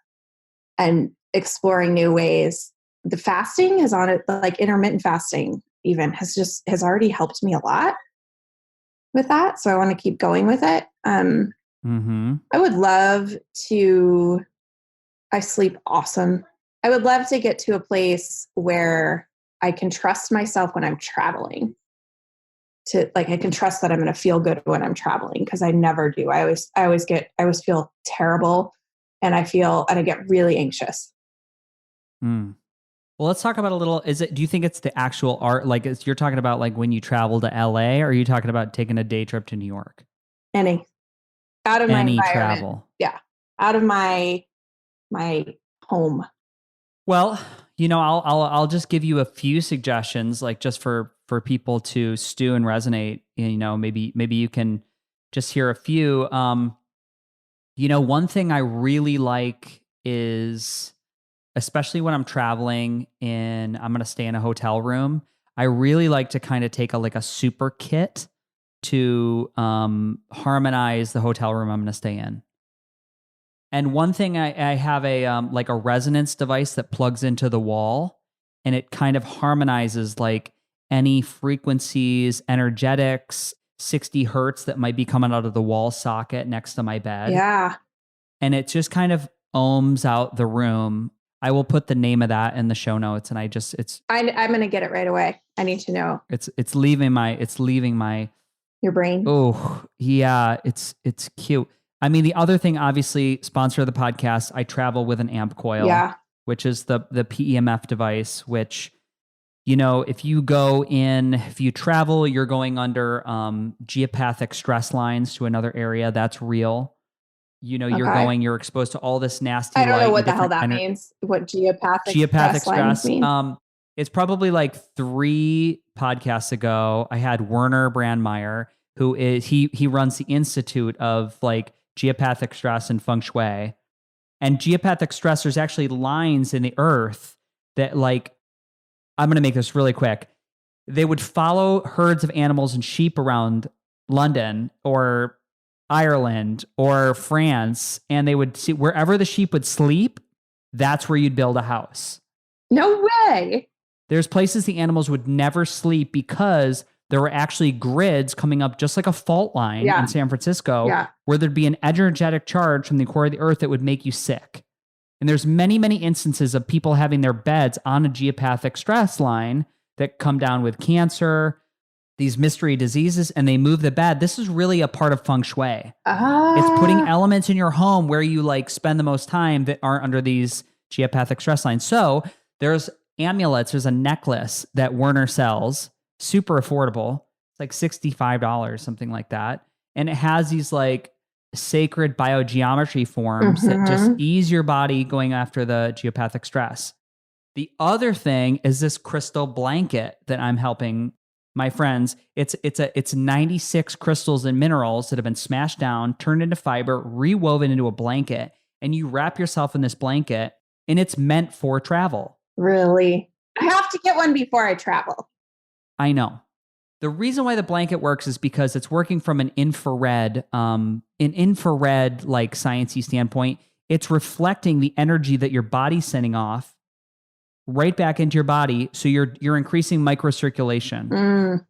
and exploring new ways. The fasting is on it, like intermittent fasting even has already helped me a lot with that. So I want to keep going with it. I would love to, I sleep awesome. I would love to get to a place where I can trust myself when I'm traveling. I can trust that I'm going to feel good when I'm traveling, because I never do. I always feel terrible, and I get really anxious. Well, let's talk about a little, do you think it's the actual art? Like, you're talking about like when you travel to LA, or are you talking about taking a day trip to New York? Out of my environment. Travel. Yeah. Out of my home. Well, I'll just give you a few suggestions, like just for people to stew and resonate. Maybe you can just hear a few. One thing I really like is, especially when I'm traveling I'm going to stay in a hotel room, I really like to kind of take a super kit to harmonize the hotel room I'm going to stay in. And one thing, I have a resonance device that plugs into the wall, and it kind of harmonizes like any frequencies, energetics, 60 hertz that might be coming out of the wall socket next to my bed. Yeah. And it just kind of ohms out the room. I will put the name of that in the show notes, and I'm going to get it right away. I need to know. It's leaving my your brain. Oh, yeah, it's cute. I mean, the other thing, obviously, sponsor of the podcast, I travel with an amp coil, which is the PEMF device, which, if you travel, you're going under geopathic stress lines to another area. That's real. You're exposed to all this nasty light. I don't know what the hell that means. What geopathic stress mean? It's probably like 3 podcasts ago, I had Werner Brandmeier, who he runs the Institute of like geopathic stress and feng shui. And geopathic stress, there's actually lines in the earth that, like, I'm going to make this really quick. They would follow herds of animals and sheep around London or Ireland or France, and they would see wherever the sheep would sleep, that's where you'd build a house. No way. There's places the animals would never sleep because there were actually grids coming up just like a fault line in San Francisco where there'd be an energetic charge from the core of the earth that would make you sick. And there's many, many instances of people having their beds on a geopathic stress line that come down with cancer, these mystery diseases, and they move the bed. This is really a part of feng shui. It's putting elements in your home where you like spend the most time that aren't under these geopathic stress lines. So there's amulets. There's a necklace that Werner sells, super affordable. It's like $65, something like that. And it has these like sacred biogeometry forms that just ease your body going after the geopathic stress. The other thing is this crystal blanket that I'm helping my friends. It's 96 crystals and minerals that have been smashed down, turned into fiber, rewoven into a blanket, and you wrap yourself in this blanket, and it's meant for travel. Really? I have to get one before I travel. I know. The reason why the blanket works is because it's working from an infrared like sciencey standpoint. It's reflecting the energy that your body's sending off right back into your body. So you're increasing microcirculation.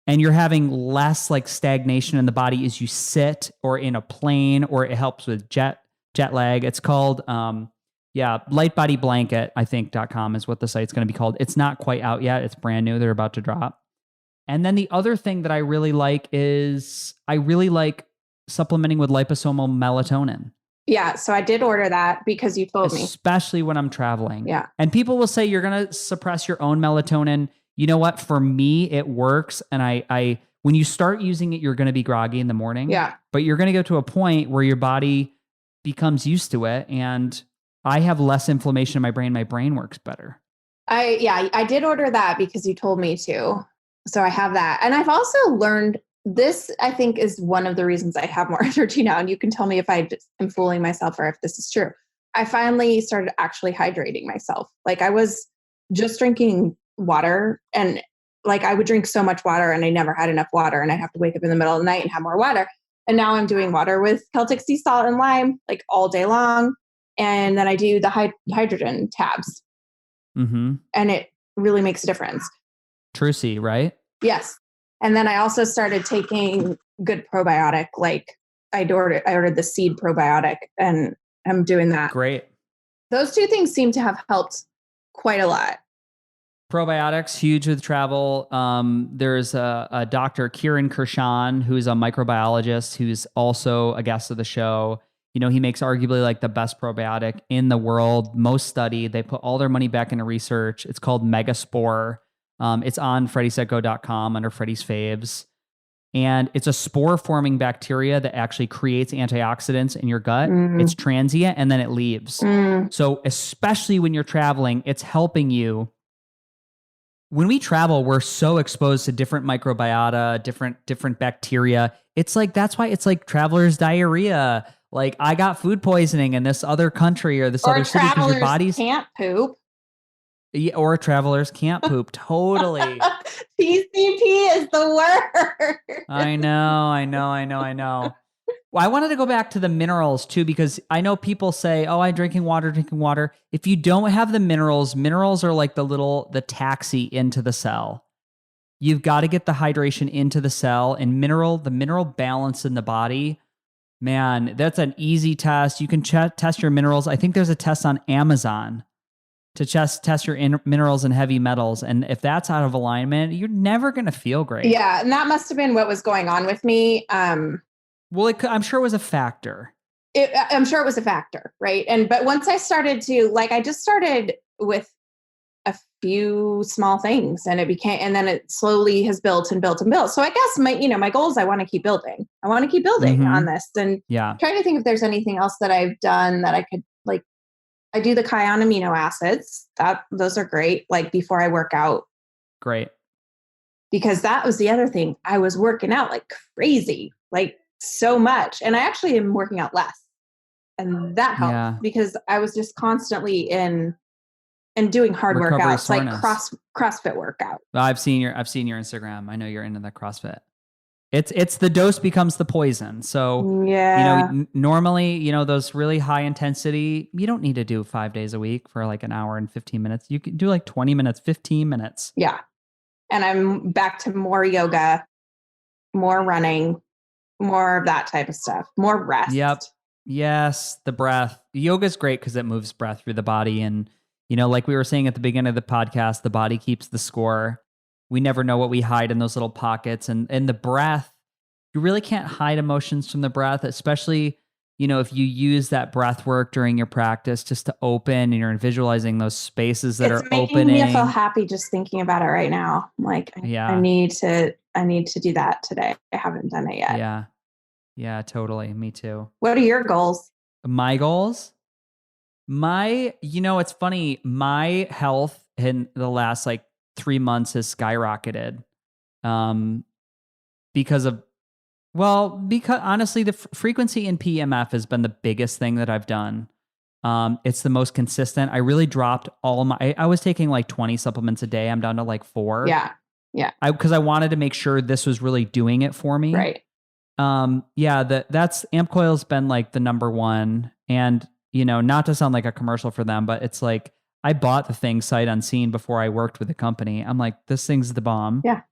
And you're having less like stagnation in the body as you sit or in a plane, or it helps with jet lag. It's called lightbodyblanket, I think.com is what the site's going to be called. It's not quite out yet. It's brand new. They're about to drop. And then the other thing that I really like is supplementing with liposomal melatonin. Yeah, so I did order that because you told me. Especially when I'm traveling. Yeah. And people will say you're going to suppress your own melatonin. You know what? For me, it works. And I when you start using it, you're going to be groggy in the morning. Yeah. But you're going to go to a point where your body becomes used to it, and I have less inflammation in my brain. My brain works better. I did order that because you told me to. So I have that. And I've also learned this, I think, is one of the reasons I have more energy now. And you can tell me if I just am fooling myself or if this is true. I finally started actually hydrating myself. Like I was just drinking water, and like I would drink so much water and I never had enough water, and I'd have to wake up in the middle of the night and have more water. And now I'm doing water with Celtic sea salt and lime like all day long. And then I do the hydrogen tabs. Mm-hmm. And it really makes a difference. Trucy, right? Yes. And then I also started taking good probiotic. Like I ordered the seed probiotic, and I'm doing that. Great. Those two things seem to have helped quite a lot. Probiotics, huge with travel. There's a Dr. Kieran Kershaw, who's a microbiologist, who's also a guest of the show. You know, he makes arguably like the best probiotic in the world, most studied. They put all their money back into research. It's called Megaspore. It's on FreddySetGo.com under Freddy's Faves. And it's a spore-forming bacteria that actually creates antioxidants in your gut. It's transient, and then it leaves. So especially when you're traveling, it's helping you. When we travel, we're so exposed to different microbiota, different bacteria. It's like, that's why it's like traveler's diarrhea. Like I got food poisoning in this other country or this other city because your bodies can't poop. Yeah, or travelers can't poop. Totally. PCP is the word. I know. Well, I wanted to go back to the minerals too, because I know people say, oh, I'm drinking water. If you don't have the minerals are like the taxi into the cell. You've got to get the hydration into the cell, and the mineral balance in the body. Man, that's an easy test. You can test your minerals. I think there's a test on Amazon to test your minerals and heavy metals. And if that's out of alignment, you're never going to feel great. Yeah. And that must have been what was going on with me. Well, I'm sure it was a factor. I'm sure it was a factor. Right. But once I started to I just started with a few small things, and and then it slowly has built and built and built. So I guess my goal is I want to keep building. I want to keep building on this, and trying to think if there's anything else that I've done that I could I do the Kion amino acids. Those are great. Like before I work out. Great. Because that was the other thing. I was working out like crazy, like so much. And I actually am working out less. And that helped because I was just constantly in and doing hard workouts, soreness. Like CrossFit workout. I've seen your Instagram. I know you're into that CrossFit. It's the dose becomes the poison. So, normally, those really high intensity, you don't need to do 5 days a week for like an hour and 15 minutes. You can do like 20 minutes, 15 minutes. Yeah. And I'm back to more yoga, more running, more of that type of stuff, more rest. Yep. Yes. The breath. Yoga is great because it moves breath through the body. And, like we were saying at the beginning of the podcast, the body keeps the score. We never know what we hide in those little pockets. And the breath, you really can't hide emotions from the breath, especially, if you use that breath work during your practice just to open and you're visualizing those spaces that are opening. It's making me feel happy just thinking about it right now. I'm like, I need to do that today. I haven't done it yet. Yeah. Yeah, totally. Me too. What are your goals? My goals? It's funny. My health in the last 3 months has skyrocketed because honestly, the frequency in PEMF has been the biggest thing that I've done. It's the most consistent. I really dropped I was taking 20 supplements a day. I'm down to 4. Yeah. Yeah. Because I wanted to make sure this was really doing it for me. Right. That's Amp Coil's been the number one, and not to sound like a commercial for them, but it's I bought the thing sight unseen before I worked with the company. I'm like, this thing's the bomb. Yeah.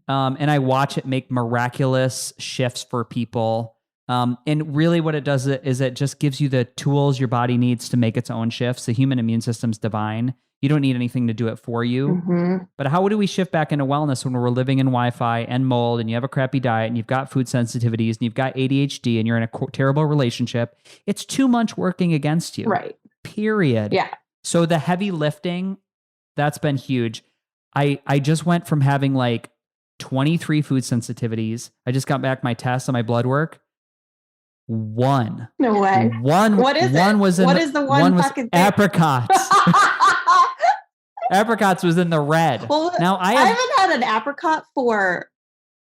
And I watch it make miraculous shifts for people. And really what it does is it just gives you the tools your body needs to make its own shifts. The human immune system's divine. You don't need anything to do it for you. Mm-hmm. But how do we shift back into wellness when we're living in Wi-Fi and mold, and you have a crappy diet, and you've got food sensitivities, and you've got ADHD, and you're in a terrible relationship? It's too much working against you. Right. Period. Yeah. So the heavy lifting, that's been huge. I just went from having 23 food sensitivities. I just got back my tests and my blood work. One. No way. What is one it? was in what the, is the one fucking thing? apricots. Apricots was in the red. Well, now I haven't had an apricot for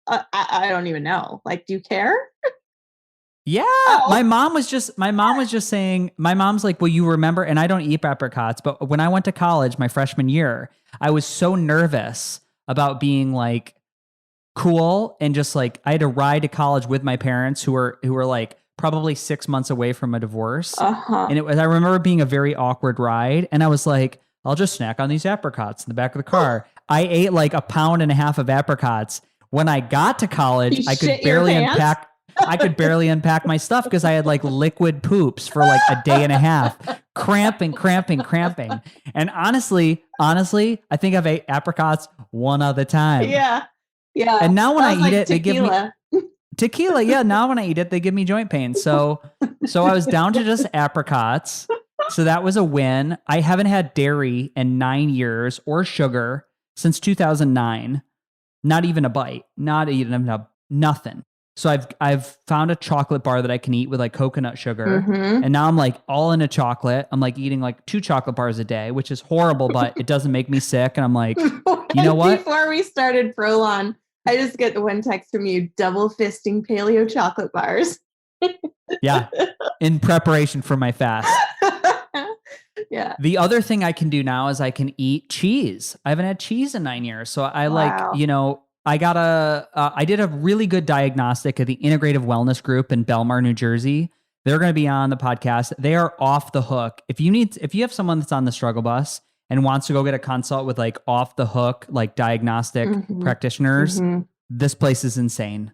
I don't even know. Like, do you care? Yeah. My mom was just saying, my mom's like, well, you remember, and I don't eat apricots, but when I went to college my freshman year, I was so nervous about being like cool and just like, I had to ride to college with my parents who were like probably 6 months away from a divorce. And I remember being a very awkward ride. And I was like, I'll just snack on these apricots in the back of the car. I ate like 1.5 pounds of apricots. When I got to college, I could barely unpack my stuff because I had like liquid poops for like a day and a half, cramping. And honestly, I think I've ate apricots one other time. Yeah. Yeah. And now when I eat like it, tequila. they give me tequila. Yeah. Now when I eat it, they give me joint pain. So I was down to just apricots. So that was a win. I haven't had dairy in 9 years or sugar since 2009. Not even a bite, nothing. So I've found a chocolate bar that I can eat with like coconut sugar. And now I'm like all into chocolate. I'm like eating like 2 chocolate bars a day, which is horrible, but it doesn't make me sick. And I'm like, you know what? Before we started Prolon, I just get one text from you, double fisting paleo chocolate bars. Yeah. In preparation for my fast. Yeah. The other thing I can do now is I can eat cheese. I haven't had cheese in 9 years. So I I did a really good diagnostic at the Integrative Wellness Group in Belmar, New Jersey. They're going to be on the podcast. They are off the hook. If you have someone that's on the struggle bus and wants to go get a consult with like off the hook, like diagnostic practitioners, this place is insane.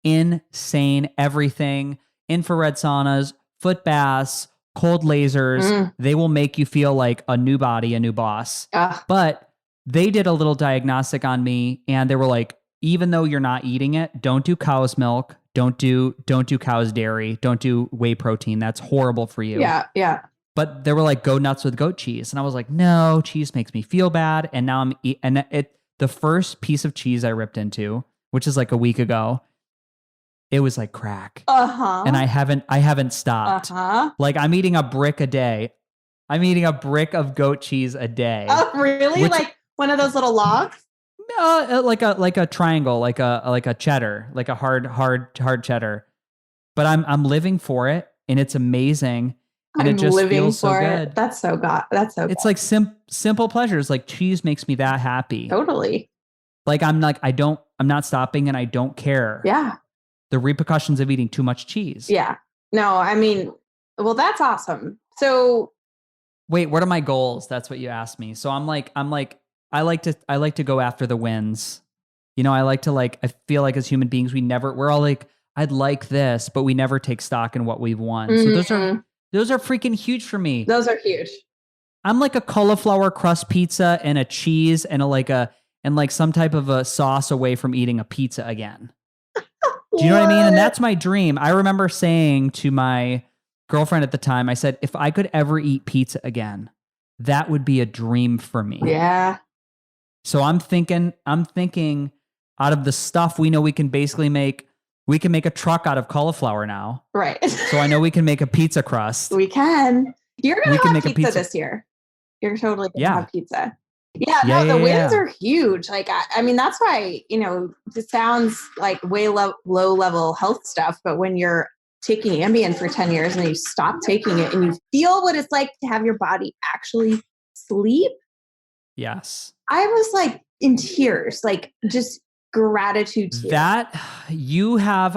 Insane. Everything. Infrared saunas, foot baths, cold lasers. They will make you feel like a new body, a new boss. But they did a little diagnostic on me and they were like, even though you're not eating it, don't do cow's milk. Don't do cow's dairy. Don't do whey protein. That's horrible for you. Yeah. Yeah. But they were like, go nuts with goat cheese. And I was like, no, cheese makes me feel bad. And now the first piece of cheese I ripped into, which is like a week ago, it was like crack. And I haven't stopped. Like I'm eating a brick a day. I'm eating a brick of goat cheese a day. Oh, really? Like one of those little logs? Like a triangle, like a cheddar, like a hard cheddar. But I'm living for it, and it's amazing, and it just feels so good. That's so good. It's like simple pleasures. Like cheese makes me that happy. Totally. Like I'm not stopping, and I don't care. Yeah. The repercussions of eating too much cheese. Yeah. No, I mean, well, that's awesome. So wait, what are my goals? That's what you asked me. So I like to go after the wins. You know, I feel like as human beings, we're all like, I'd like this, but we never take stock in what we've won. So those are freaking huge for me. Those are huge. I'm like a cauliflower crust pizza and a cheese and like some type of a sauce away from eating a pizza again. Do you know what I mean? And that's my dream. I remember saying to my girlfriend at the time, I said, if I could ever eat pizza again, that would be a dream for me. Yeah. So I'm thinking out of the stuff we know we can basically make a truck out of cauliflower now. Right. So I know we can make a pizza crust. We can. You're going to have pizza this year. You're totally going to have pizza. Yeah, the wins are huge. Like, I mean, that's why, it sounds like way low level health stuff. But when you're taking Ambien for 10 years and you stop taking it and you feel what it's like to have your body actually sleep. Yes. I was like in tears, like just gratitude. That you have,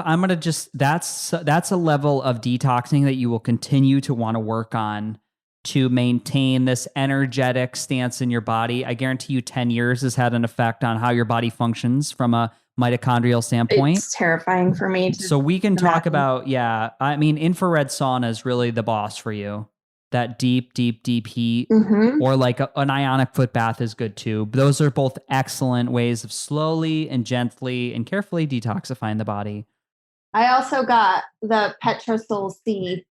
that's a level of detoxing that you will continue to want to work on to maintain this energetic stance in your body. I guarantee you 10 years has had an effect on how your body functions from a mitochondrial standpoint. It's terrifying for me. So we can talk about, I mean, infrared sauna is really the boss for you. That deep heat, or like an ionic foot bath is good too. Those are both excellent ways of slowly and gently and carefully detoxifying the body. I also got the Petrosol C.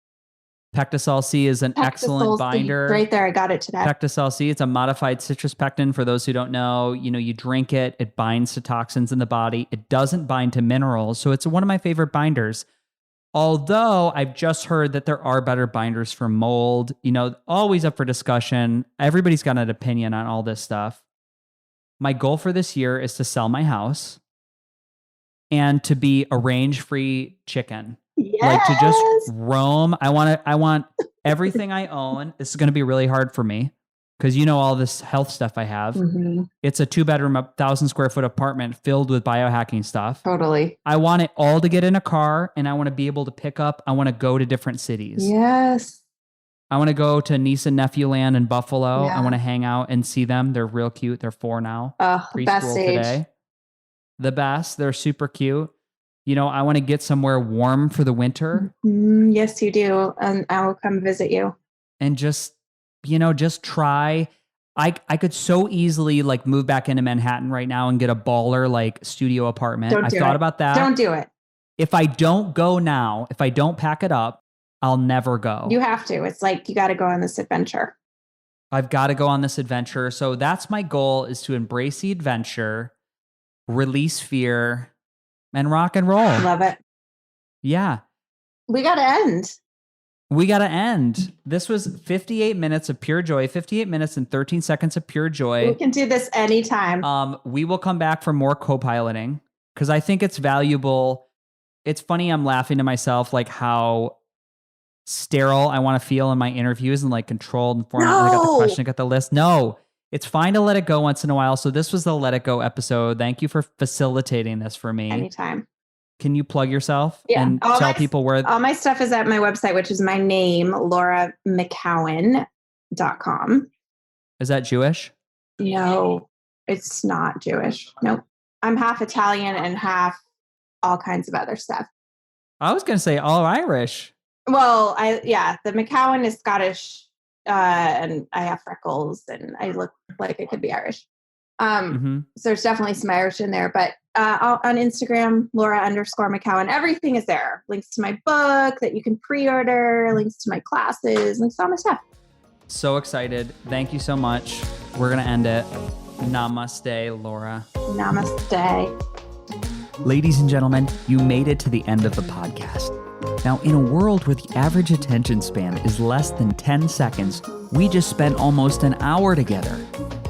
Pectosol C is an excellent binder. Right there, I got it today. Pectosol C, it's a modified citrus pectin. For those who don't know, you drink it, it binds to toxins in the body. It doesn't bind to minerals. So it's one of my favorite binders. Although I've just heard that there are better binders for mold, always up for discussion. Everybody's got an opinion on all this stuff. My goal for this year is to sell my house and to be a range-free chicken. Yes. Like to just roam. I want everything I own. This is going to be really hard for me because all this health stuff I have. Mm-hmm. It's a 2-bedroom, 1,000 square foot apartment filled with biohacking stuff. Totally. I want it all to get in a car, and I want to be able to pick up. I want to go to different cities. Yes. I want to go to niece and nephew land in Buffalo. Yeah. I want to hang out and see them. They're real cute. They're 4 now. Preschool best age. Today. The best. They're super cute. I want to get somewhere warm for the winter. Yes, you do. And I will come visit you. And just try. I could so easily move back into Manhattan right now and get a baller studio apartment. I've thought about that. Don't do it. If I don't go now, if I don't pack it up, I'll never go. You have to. It's you got to go on this adventure. I've got to go on this adventure. So that's my goal, is to embrace the adventure, release fear, and rock and roll. Love it. Yeah. We got to end. This was 58 minutes of pure joy, 58 minutes and 13 seconds of pure joy. We can do this anytime. We will come back for more co-piloting because I think it's valuable. It's funny. I'm laughing to myself, how sterile I want to feel in my interviews and controlled and format. I got the question, I got the list. No, it's fine to let it go once in a while. So this was the Let It Go episode. Thank you for facilitating this for me. Anytime. Can you plug yourself and tell people where? All my stuff is at my website, which is my name, lauramckowen.com. Is that Jewish? No, it's not Jewish. Nope. I'm half Italian and half all kinds of other stuff. I was going to say all Irish. Well, the McKowen is Scottish, and I have freckles, and I look like I could be Irish. So there's definitely some Irish in there, but on Instagram, Laura_McKowen, everything is there. Links to my book that you can pre-order, links to my classes, links to all my stuff. So excited. Thank you so much. We're going to end it. Namaste, Laura. Namaste. Ladies and gentlemen, you made it to the end of the podcast. Now, in a world where the average attention span is less than 10 seconds, we just spent almost an hour together.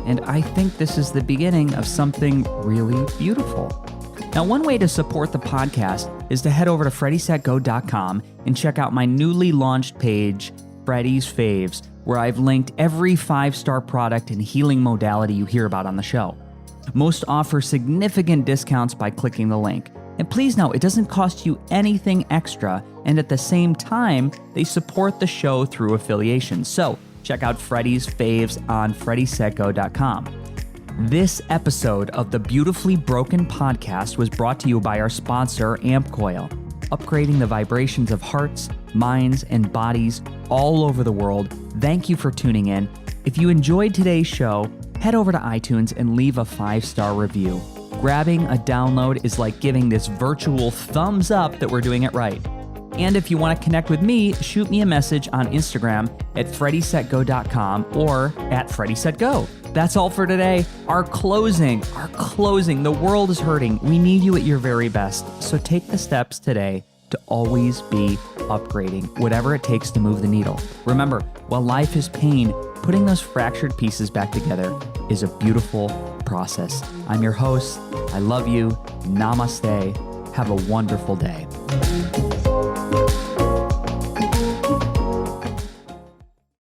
And I think this is the beginning of something really beautiful. Now, one way to support the podcast is to head over to FreddieSetGo.com and check out my newly launched page, Freddie's Faves, where I've linked every 5-star product and healing modality you hear about on the show. Most offer significant discounts by clicking the link. And please know, it doesn't cost you anything extra, and at the same time, they support the show through affiliation. So check out Freddie's Faves on FreddieSetGo.com. This episode of the Beautifully Broken podcast was brought to you by our sponsor, AmpCoil, upgrading the vibrations of hearts, minds, and bodies all over the world. Thank you for tuning in. If you enjoyed today's show, head over to iTunes and leave a 5-star review. Grabbing a download is like giving this virtual thumbs up that we're doing it right. And if you want to connect with me, shoot me a message on Instagram at FreddieSetGo.com or at FreddieSetGo. That's all for today. Our closing. The world is hurting. We need you at your very best. So take the steps today to always be upgrading, whatever it takes to move the needle. Remember, while life is pain, putting those fractured pieces back together is a beautiful process. I'm your host. I love you. Namaste. Have a wonderful day.